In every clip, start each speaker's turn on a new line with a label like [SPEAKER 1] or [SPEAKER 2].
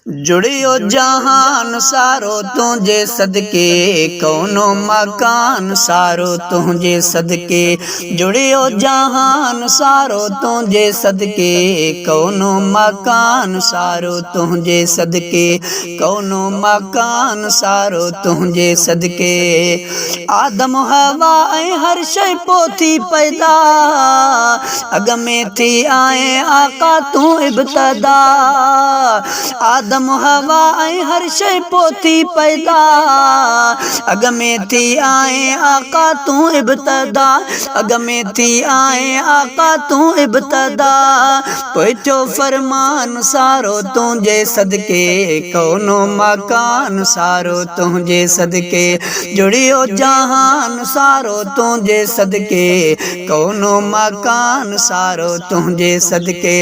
[SPEAKER 1] जुड़ियो जहान सारो तुझे सदके कौनो मकान सारो तुझे सदके जुड़ियो जहान सारो तुझे सदके कौनो मकान सारो तुझे सदके कौनो मकान सारो तुझे सदके आदम हवा ऐं हर शइ पोथी पैदा अग में थी आए आका तू इब्तदा आदम हवा ऐं हर शइ पोथी पैदा अग में थी आए आका तू इब्तदा अग में थी आए आका तू इब्तदा पोइचो फरमान सारो तुझे सदके कौनो मकान सारो तुझे सदके जुड़ियो जहान सारो तुझे सदके कौनो मकान सारो तुझे सदके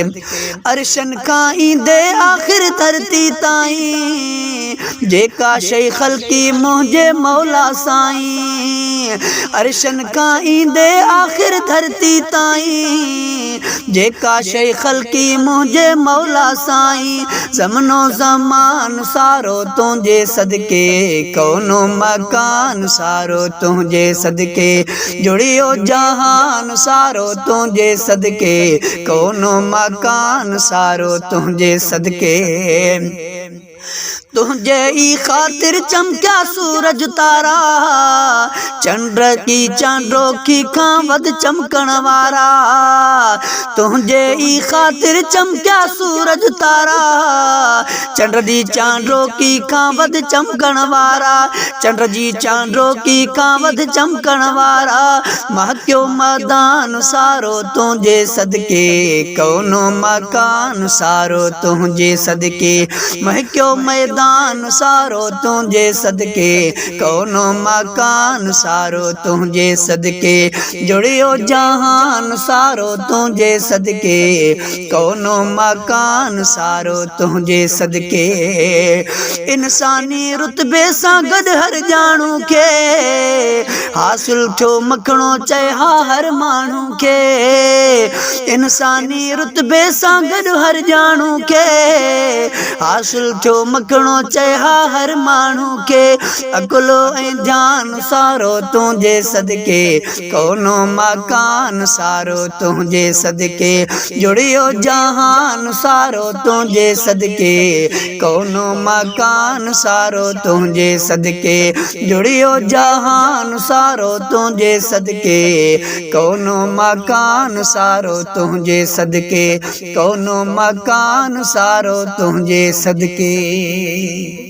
[SPEAKER 1] अरशन खां ईंदे आखिर धरती ताईं जेका शइ ख़ल्क़ी मुंहिंजे मौला साईं अरशन खां ईंदे आखिर धरती ताईं जेका शइ ख़ल्क़ी मुंहिंजे मौला साईं ज़मनो ज़मान सारो तुझे सदके कौनो मकान सारो तुझे सदके जुड़ियो जहान सारो तुझे सदके कौनो मकान सारो तुझे सदके तुझे ई खातिर चमकिया सूरज तारा चंद्र की चांदोखी खां वध चमकण वारा तुझे ई खातिर चमकिया सूरज तारा चंद्र जी चांदोखी खां वध चमकण वारा चंद्र जी चांदोखी खां वध चमकण वारा महकियो मैदान सारो तुझे सदके कौनो मकान सारो तुझे सदके महकियो मैदान सारो तुझे सदके कौनो मकान सारो तुझे सदके जुड़ियो जहान सारो तुझे सदके कौनो मकान सारो तुझे सदके इंसानी रुतबे सां गॾु हर ॼाणू खे हासिल थियो मखणो चए हा हर माण्हू खे इंसानी रुतबे सां गॾु हर ॼाणू खे हासिल थियो मखणो चए हा हर माण्हू खे अकुलो ऐं ध्यान सारो तुझे सदके कौनो मकान सारो तुझे सदके जुड़ियो जहान सारो तुझे सदके कौनो मकान सारो तुझे सदके जुड़ियो जहान सारो तुझे सदके कौनो मकान सारो तुझे सदके कौनो मकान सारो तुझे सदके।